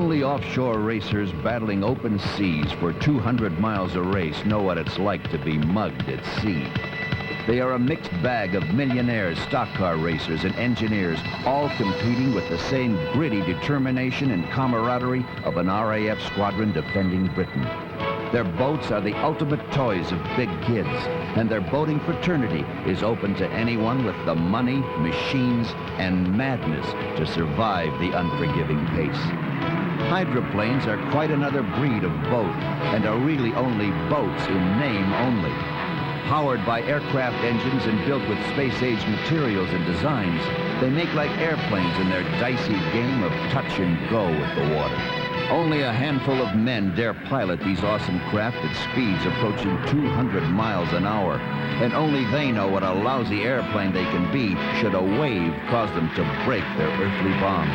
Only offshore racers battling open seas for 200 miles a race know what it's like to be mugged at sea. They are a mixed bag of millionaires, stock car racers, and engineers, all competing with the same gritty determination and camaraderie of an RAF squadron defending Britain. Their boats are the ultimate toys of big kids, and their boating fraternity is open to anyone with the money, machines, and madness to survive the unforgiving pace. Hydroplanes are quite another breed of boat, and are really only boats in name only. Powered by aircraft engines and built with space-age materials and designs, they make like airplanes in their dicey game of touch and go with the water. Only a handful of men dare pilot these awesome craft at speeds approaching 200 miles an hour, and only they know what a lousy airplane they can be should a wave cause them to break their earthly bonds.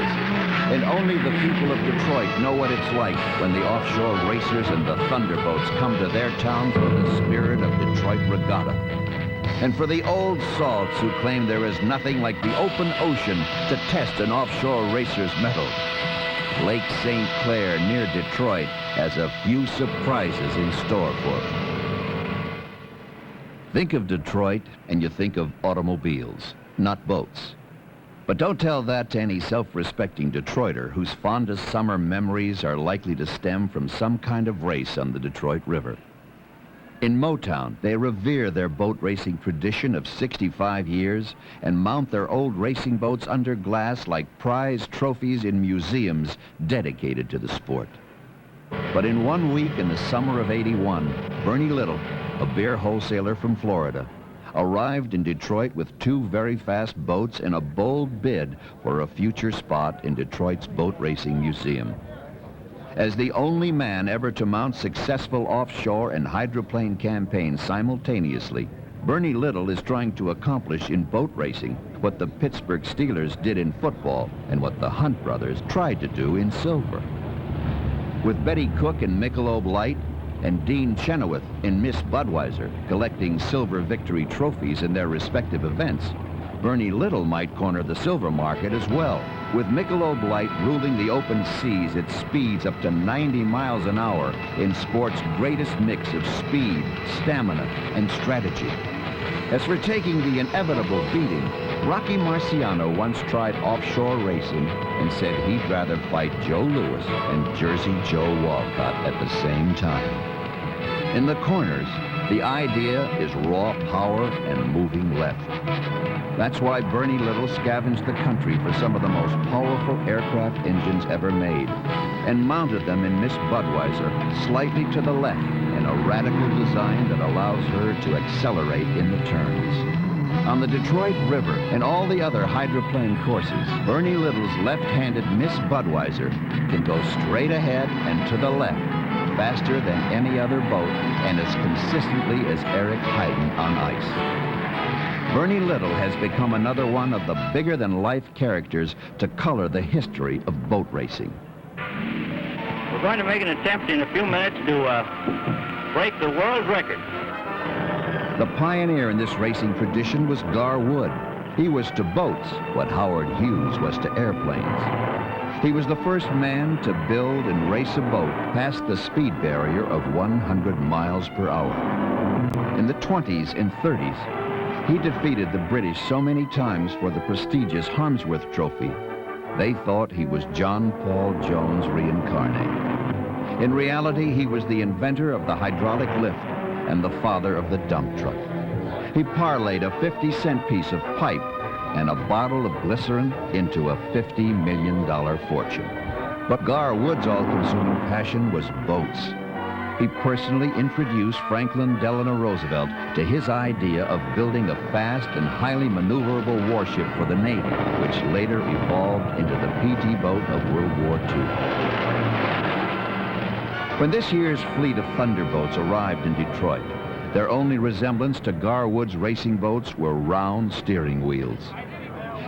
And only the people of Detroit know what it's like when the offshore racers and the thunderboats come to their towns with the spirit of Detroit Regatta. And for the old salts who claim there is nothing like the open ocean to test an offshore racer's mettle, Lake St. Clair near Detroit has a few surprises in store for them. Think of Detroit and you think of automobiles, not boats. But don't tell that to any self-respecting Detroiter whose fondest summer memories are likely to stem from some kind of race on the Detroit River. In Motown, they revere their boat racing tradition of 65 years and mount their old racing boats under glass like prize trophies in museums dedicated to the sport. But in 1 week in the summer of '81, Bernie Little, a beer wholesaler from Florida, arrived in Detroit with 2 very fast boats in a bold bid for a future spot in Detroit's Boat Racing Museum. As the only man ever to mount successful offshore and hydroplane campaigns simultaneously, Bernie Little is trying to accomplish in boat racing what the Pittsburgh Steelers did in football and what the Hunt brothers tried to do in silver. With Betty Cook in Michelob Light and Dean Chenoweth in Miss Budweiser collecting silver victory trophies in their respective events, Bernie Little might corner the silver market as well, with Michelob Light ruling the open seas at speeds up to 90 miles an hour in sport's greatest mix of speed, stamina, and strategy. As for taking the inevitable beating, Rocky Marciano once tried offshore racing and said he'd rather fight Joe Louis and Jersey Joe Walcott at the same time. In the corners, the idea is raw power and moving left. That's why Bernie Little scavenged the country for some of the most powerful aircraft engines ever made and mounted them in Miss Budweiser slightly to the left in a radical design that allows her to accelerate in the turns. On the Detroit River and all the other hydroplane courses, Bernie Little's left-handed Miss Budweiser can go straight ahead and to the left, faster than any other boat and as consistently as Eric Heiden on ice. Bernie Little has become another one of the bigger-than-life characters to color the history of boat racing. We're going to make an attempt in a few minutes to break the world record. The pioneer in this racing tradition was Gar Wood. He was to boats what Howard Hughes was to airplanes. He was the first man to build and race a boat past the speed barrier of 100 miles per hour. In the 20s and 30s, he defeated the British so many times for the prestigious Harmsworth Trophy. They thought he was John Paul Jones reincarnate. In reality, he was the inventor of the hydraulic lift and the father of the dump truck. He parlayed a 50-cent piece of pipe and a bottle of glycerin into a $50 million fortune. But Gar Wood's all-consuming passion was boats. He personally introduced Franklin Delano Roosevelt to his idea of building a fast and highly maneuverable warship for the Navy, which later evolved into the PT boat of World War II. When this year's fleet of thunderboats arrived in Detroit, their only resemblance to Gar Wood's racing boats were round steering wheels.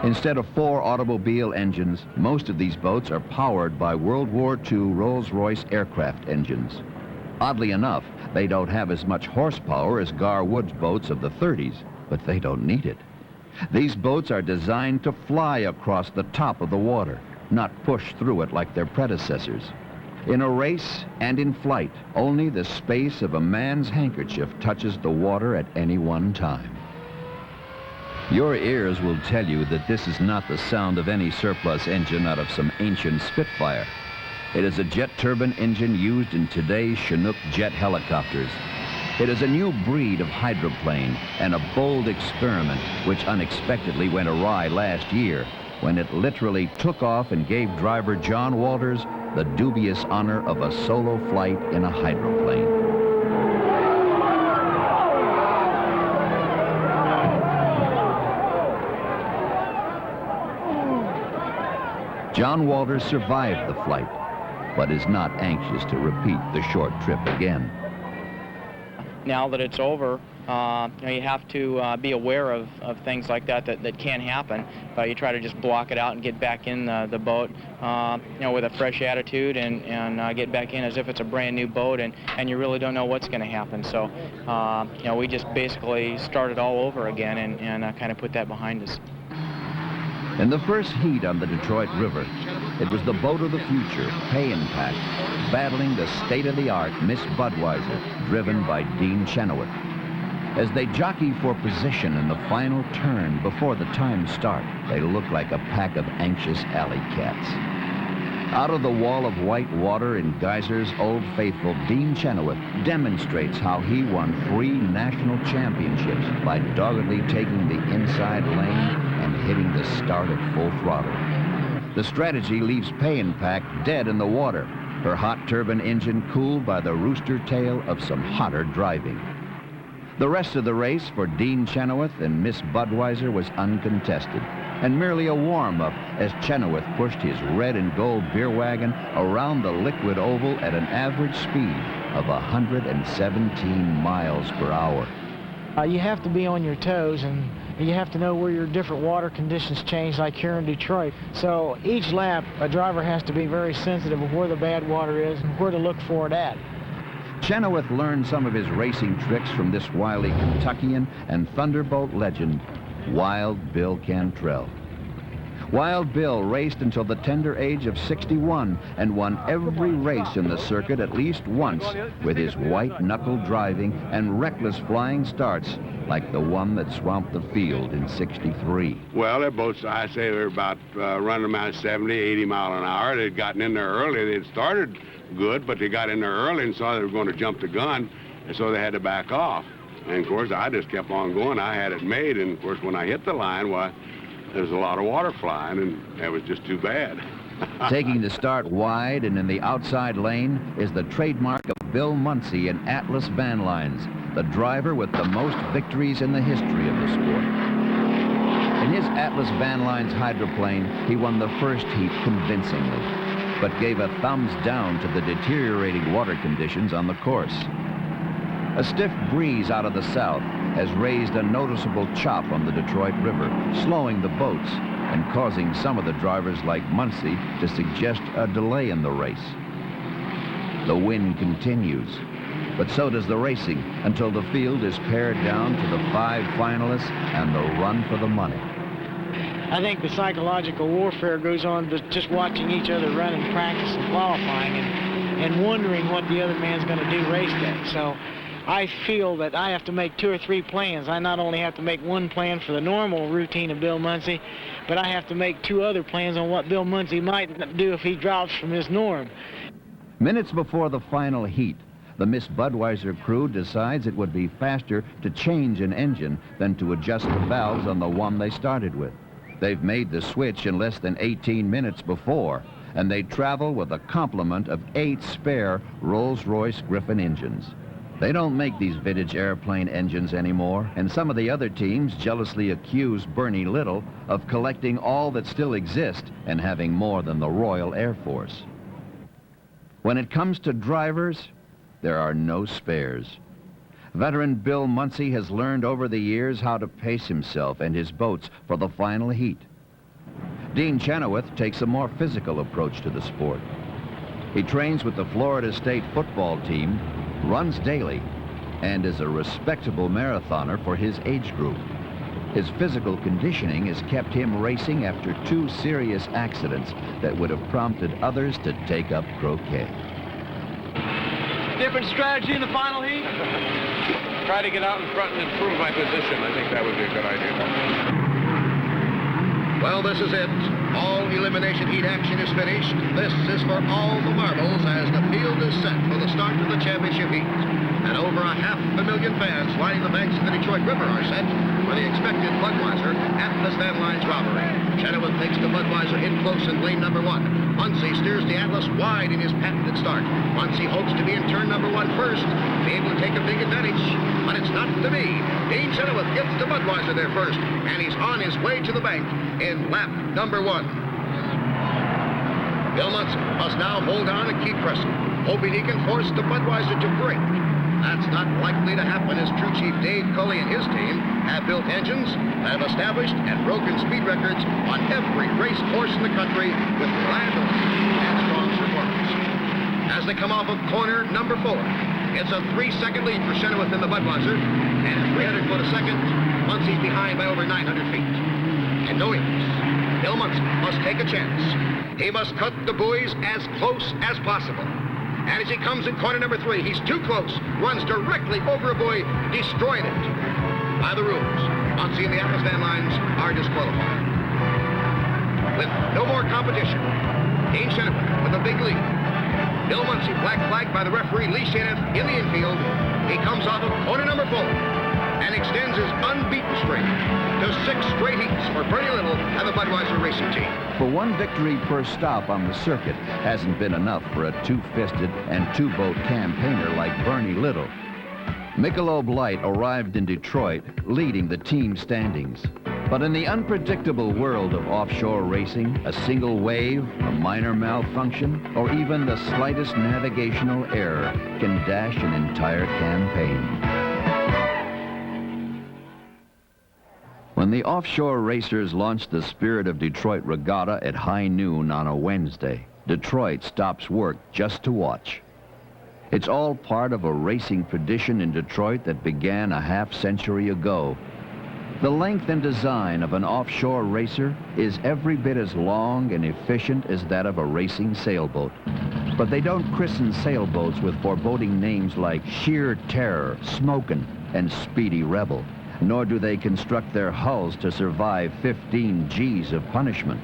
Instead of 4 automobile engines, most of these boats are powered by World War II Rolls-Royce aircraft engines. Oddly enough, they don't have as much horsepower as Gar Wood's boats of the 30s, but they don't need it. These boats are designed to fly across the top of the water, not push through it like their predecessors. In a race and in flight, only the space of a man's handkerchief touches the water at any one time. Your ears will tell you that this is not the sound of any surplus engine out of some ancient Spitfire. It is a jet turbine engine used in today's Chinook jet helicopters. It is a new breed of hydroplane and a bold experiment which unexpectedly went awry last year when it literally took off and gave driver John Walters the dubious honor of a solo flight in a hydroplane. John Walters survived the flight, but is not anxious to repeat the short trip again. Now that it's over, you have to be aware of things like that can happen, but you try to just block it out and get back in the boat, with a fresh attitude and get back in as if it's a brand new boat, and you really don't know what's going to happen. So, we just basically started all over again and kind of put that behind us. In the first heat on the Detroit River, it was the boat of the future, Pay and Pack, battling the state-of-the-art Miss Budweiser, driven by Dean Chenoweth. As they jockey for position in the final turn before the time start, they look like a pack of anxious alley cats. Out of the wall of white water in Geyser's Old Faithful, Dean Chenoweth demonstrates how he won 3 national championships by doggedly taking the inside lane and hitting the start at full throttle. The strategy leaves Pay and Pack dead in the water, her hot turbine engine cooled by the rooster tail of some hotter driving. The rest of the race for Dean Chenoweth and Miss Budweiser was uncontested, and merely a warm-up as Chenoweth pushed his red and gold beer wagon around the liquid oval at an average speed of 117 miles per hour. You have to be on your toes, and you have to know where your different water conditions change, like here in Detroit. So each lap, a driver has to be very sensitive of where the bad water is and where to look for it at. Chenoweth learned some of his racing tricks from this wily Kentuckian and Thunderbolt legend, Wild Bill Cantrell. Wild Bill raced until the tender age of 61 and won every race in the circuit at least once with his white-knuckle driving and reckless flying starts like the one that swamped the field in 63. Well, their boats, I say, they're about running around 70, 80 mile an hour. They'd gotten in there early. They'd started good, but they got in there early and saw they were going to jump the gun, and so they had to back off. And, of course, I just kept on going. I had it made, and, of course, when I hit the line, why, there was a lot of water flying, and that was just too bad. Taking the start wide and in the outside lane is the trademark of Bill Muncy in Atlas Van Lines, the driver with the most victories in the history of the sport. In his Atlas Van Lines hydroplane, he won the first heat convincingly, but gave a thumbs down to the deteriorating water conditions on the course. A stiff breeze out of the south has raised a noticeable chop on the Detroit River, slowing the boats and causing some of the drivers like Muncy to suggest a delay in the race. The wind continues, but so does the racing until the field is pared down to the 5 finalists and the run for the money. I think the psychological warfare goes on to just watching each other run and practice and qualifying and wondering what the other man's going to do race day. So I feel that I have to make 2 or 3 plans. I not only have to make one plan for the normal routine of Bill Muncy, but I have to make 2 other plans on what Bill Muncy might do if he drops from his norm. Minutes before the final heat, the Miss Budweiser crew decides it would be faster to change an engine than to adjust the valves on the one they started with. They've made the switch in less than 18 minutes before, and they travel with a complement of 8 spare Rolls-Royce Griffin engines. They don't make these vintage airplane engines anymore, and some of the other teams jealously accuse Bernie Little of collecting all that still exists and having more than the Royal Air Force. When it comes to drivers, there are no spares. Veteran Bill Muncy has learned over the years how to pace himself and his boats for the final heat. Dean Chenoweth takes a more physical approach to the sport. He trains with the Florida State football team, runs daily, and is a respectable marathoner for his age group. His physical conditioning has kept him racing after 2 serious accidents that would have prompted others to take up croquet. Different strategy in the final heat? Try to get out in front and improve my position. I think that would be a good idea. Well, this is it. All elimination heat action is finished. This is for all the marbles as the field is set for the start of the championship heat. And over 500,000 fans lining the banks of the Detroit River are set for the expected Budweiser Atlas Van Lines robbery. Chenoweth takes the Budweiser in close in lane number 1. Muncie steers the Atlas wide in his patented start. Muncie hopes to be in turn number 1 first, be able to take a big advantage, but it's not to be. Dean Chenoweth gets the Budweiser there first, and he's on his way to the bank in lap number 1. Bill Muncie must now hold on and keep pressing, hoping he can force the Budweiser to break. That's not likely to happen as crew chief Dave Cully and his team have built engines that have established and broken speed records on every race course in the country with reliability and strong performance. As they come off of corner number 4, it's a 3-second lead for Chenoweth in the Budweiser, and at 300 foot a second, Muncie's behind by over 900 feet. And knowing this, Bill Muncie must take a chance. He must cut the buoys as close as possible. And as he comes in corner number 3, he's too close, runs directly over a buoy, destroying it. By the rules, Muncie and the Atlas Van Lines are disqualified. With no more competition, Dean Chenoweth with a big lead. Bill Muncie, black flagged by the referee Lee Shanath in the infield. He comes off of corner number 4 and extends his unbeaten streak to 6 straight heats for Bernie Little and the Budweiser racing team. For 1 victory per stop on the circuit hasn't been enough for a 2-fisted and 2-boat campaigner like Bernie Little. Michelob Light arrived in Detroit leading the team standings. But in the unpredictable world of offshore racing, a single wave, a minor malfunction, or even the slightest navigational error can dash an entire campaign. When the offshore racers launched the Spirit of Detroit Regatta at high noon on a Wednesday, Detroit stops work just to watch. It's all part of a racing tradition in Detroit that began a half-century ago. The length and design of an offshore racer is every bit as long and efficient as that of a racing sailboat. But they don't christen sailboats with foreboding names like Sheer Terror, Smokin', and Speedy Rebel. Nor do they construct their hulls to survive 15 G's of punishment.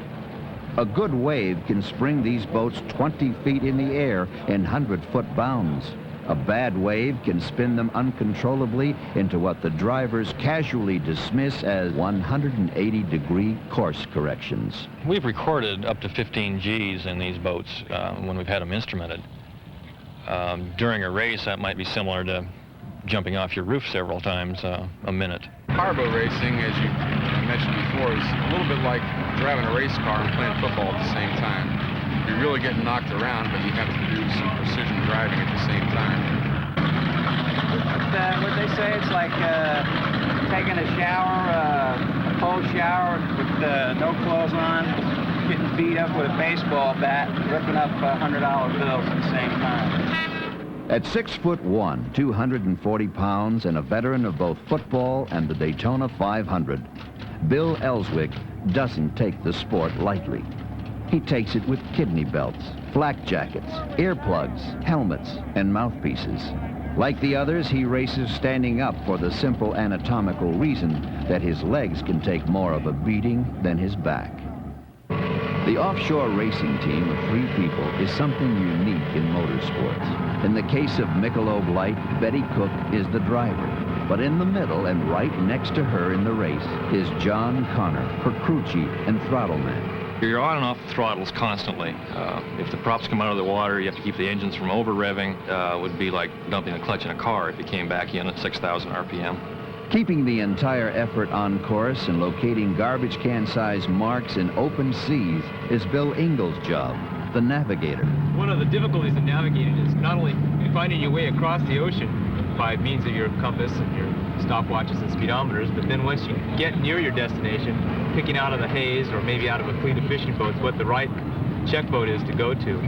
A good wave can spring these boats 20 feet in the air in 100-foot bounds. A bad wave can spin them uncontrollably into what the drivers casually dismiss as 180-degree course corrections. We've recorded up to 15 G's in these boats when we've had them instrumented. During a race, that might be similar to jumping off your roof several times a minute. Powerboat racing, as you mentioned before, is a little bit like driving a race car and playing football at the same time. You're really getting knocked around, but you have to do some precision driving at the same time. What they say, it's like taking a shower, a cold shower with no clothes on, getting beat up with a baseball bat, ripping up $100 bills at the same time. At 6'1", 240 pounds, and a veteran of both football and the Daytona 500, Bill Ellswick doesn't take the sport lightly. He takes it with kidney belts, flak jackets, earplugs, helmets, and mouthpieces. Like the others, he races standing up for the simple anatomical reason that his legs can take more of a beating than his back. The offshore racing team of 3 people is something unique in motorsports. In the case of Michelob Light, Betty Cook is the driver. But in the middle and right next to her in the race is John Connor, her crew chief and throttle man. You're on and off the throttles constantly. If the props come out of the water, you have to keep the engines from over-revving. It would be like dumping a clutch in a car if you came back in at 6,000 RPM. Keeping the entire effort on course and locating garbage can-sized marks in open seas is Bill Ingles' job, the navigator. One of the difficulties in navigating is not only finding your way across the ocean by means of your compass and your stopwatches and speedometers, but then once you get near your destination, picking out of the haze or maybe out of a fleet of fishing boats what the right check boat is to go to.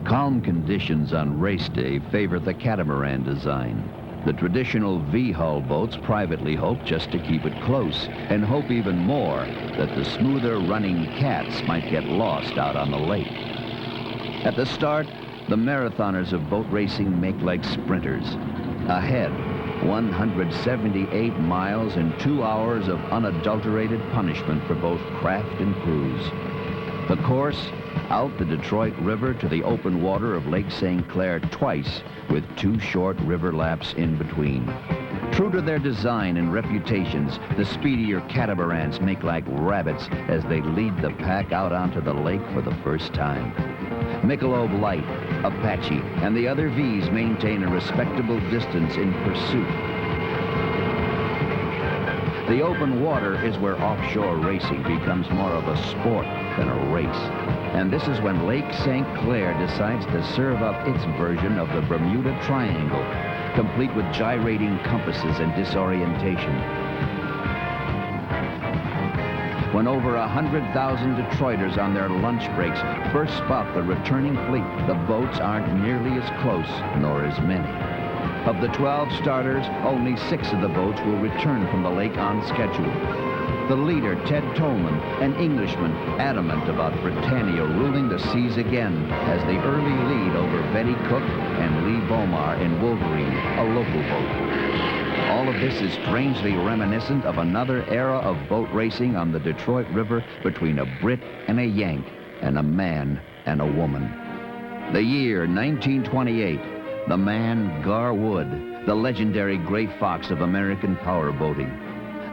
Calm conditions on race day favor the catamaran design. The traditional V-hull boats privately hope just to keep it close and hope even more that the smoother running cats might get lost out on the lake. At the start, the marathoners of boat racing make like sprinters. Ahead, 178 miles and 2 hours of unadulterated punishment for both craft and crews. The course, out the Detroit River to the open water of Lake St. Clair twice, with 2 short river laps in between. True to their design and reputations, the speedier catamarans make like rabbits as they lead the pack out onto the lake for the first time. Michelob Light, Apache, and the other Vs maintain a respectable distance in pursuit. The open water is where offshore racing becomes more of a sport than a race. And this is when Lake St. Clair decides to serve up its version of the Bermuda Triangle, complete with gyrating compasses and disorientation. When over 100,000 Detroiters on their lunch breaks first spot the returning fleet, the boats aren't nearly as close, nor as many. Of the 12 starters, only 6 of the boats will return from the lake on schedule. The leader, Ted Tolman, an Englishman, adamant about Britannia ruling the seas again, has the early lead over Betty Cook and Lee Bomar in Wolverine, a local boat. All of this is strangely reminiscent of another era of boat racing on the Detroit River between a Brit and a Yank, and a man and a woman. The year 1928, the man Gar Wood, the legendary gray fox of American power boating.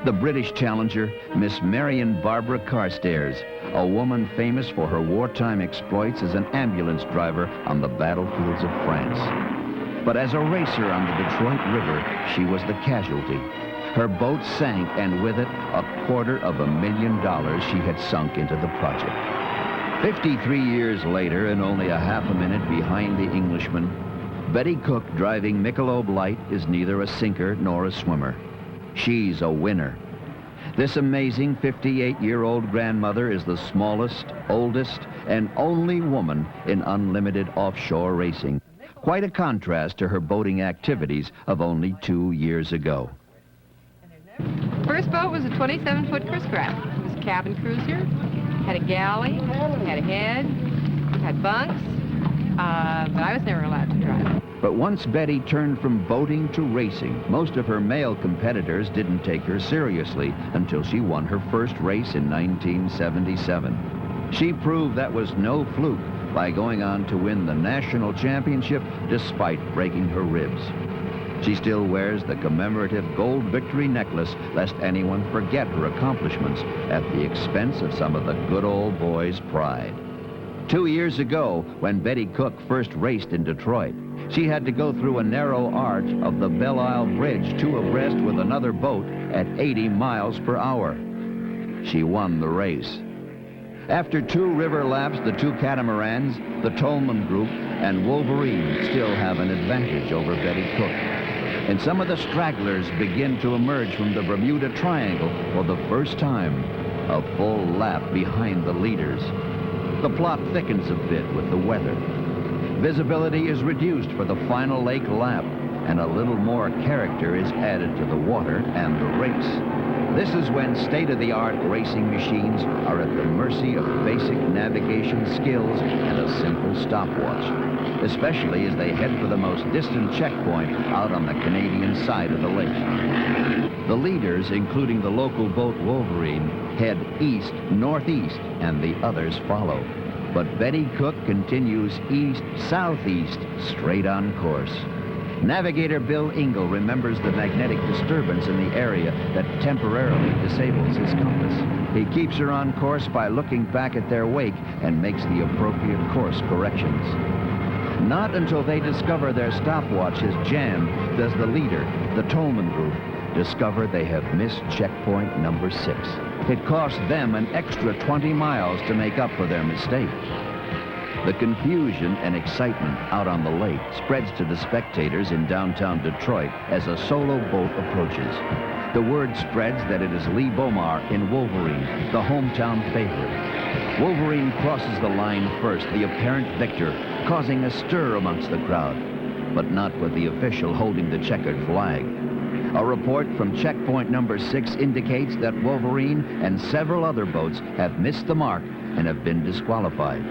The British challenger, Miss Marion Barbara Carstairs, a woman famous for her wartime exploits as an ambulance driver on the battlefields of France. But as a racer on the Detroit River, she was the casualty. Her boat sank, and with it, $250,000 she had sunk into the project. 53 years later, and only a half a minute behind the Englishman, Betty Cook driving Michelob Light is neither a sinker nor a swimmer. She's a winner. This amazing 58-year-old grandmother is the smallest, oldest, and only woman in unlimited offshore racing. Quite a contrast to her boating activities of only 2 years ago. First boat was a 27-foot Chris Craft. It was a cabin cruiser, had a galley, had a head, had bunks, but I was never allowed to drive it. But once Betty turned from boating to racing, most of her male competitors didn't take her seriously until she won her first race in 1977. She proved that was no fluke by going on to win the national championship despite breaking her ribs. She still wears the commemorative gold victory necklace lest anyone forget her accomplishments at the expense of some of the good old boys' pride. 2 years ago, when Betty Cook first raced in Detroit, she had to go through a narrow arch of the Belle Isle Bridge 2 abreast with another boat at 80 miles per hour. She won the race. After 2 river laps, the 2 catamarans, the Tolman Group, and Wolverine still have an advantage over Betty Cook. And some of the stragglers begin to emerge from the Bermuda Triangle for the first time, a full lap behind the leaders. The plot thickens a bit with the weather. Visibility is reduced for the final lake lap, and a little more character is added to the water and the race. This is when state-of-the-art racing machines are at the mercy of basic navigation skills and a simple stopwatch, especially as they head for the most distant checkpoint out on the Canadian side of the lake. The leaders, including the local boat Wolverine, head east-northeast, and the others follow. But Betty Cook continues east-southeast, straight on course. Navigator Bill Ingle remembers the magnetic disturbance in the area that temporarily disables his compass. He keeps her on course by looking back at their wake and makes the appropriate course corrections. Not until they discover their stopwatch has jammed does the leader, the Tolman Group, discover they have missed checkpoint number 6. It cost them an extra 20 miles to make up for their mistake. The confusion and excitement out on the lake spreads to the spectators in downtown Detroit as a solo boat approaches. The word spreads that it is Lee Bomar in Wolverine, the hometown favorite. Wolverine crosses the line first, the apparent victor, causing a stir amongst the crowd. but not with the official holding the checkered flag. A report from checkpoint number 6 indicates that Wolverine and several other boats have missed the mark and have been disqualified.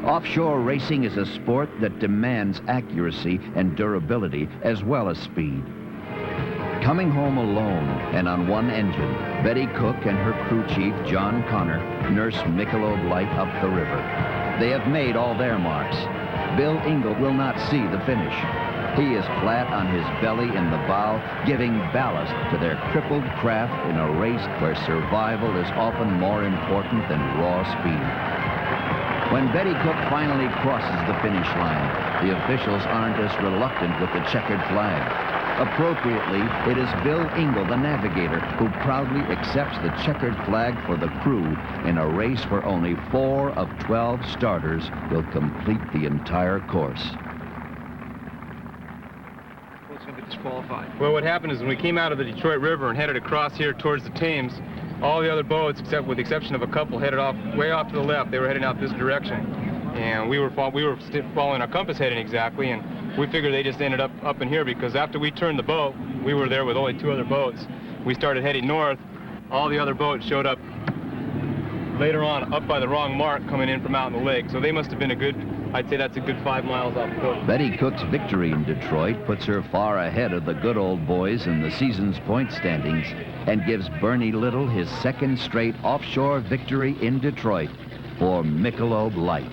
Offshore racing is a sport that demands accuracy and durability as well as speed. Coming home alone and on one engine, Betty Cook and her crew chief, John Connor, nurse Michelob Light up the river. They have made all their marks. Bill Ingold will not see the finish. He is flat on his belly in the bow, giving ballast to their crippled craft in a race where survival is often more important than raw speed. When Betty Cook finally crosses the finish line, the officials aren't as reluctant with the checkered flag. Appropriately, it is Bill Ingold, the navigator, who proudly accepts the checkered flag for the crew in a race where only 4 of 12 starters will complete the entire course. What's going to be disqualified? Well, what happened is when we came out of the Detroit River and headed across here towards the Thames, all the other boats, with the exception of a couple, headed off way off to the left. They were heading out this direction, and we were following our compass heading exactly, and we figured they just ended up in here because after we turned the boat, we were there with only 2 other boats. We started heading north. All the other boats showed up later on up by the wrong mark coming in from out in the lake. So they must have been I'd say that's a good 5 miles off the coast. Betty Cook's victory in Detroit puts her far ahead of the good old boys in the season's point standings and gives Bernie Little his 2nd straight offshore victory in Detroit for Michelob Light.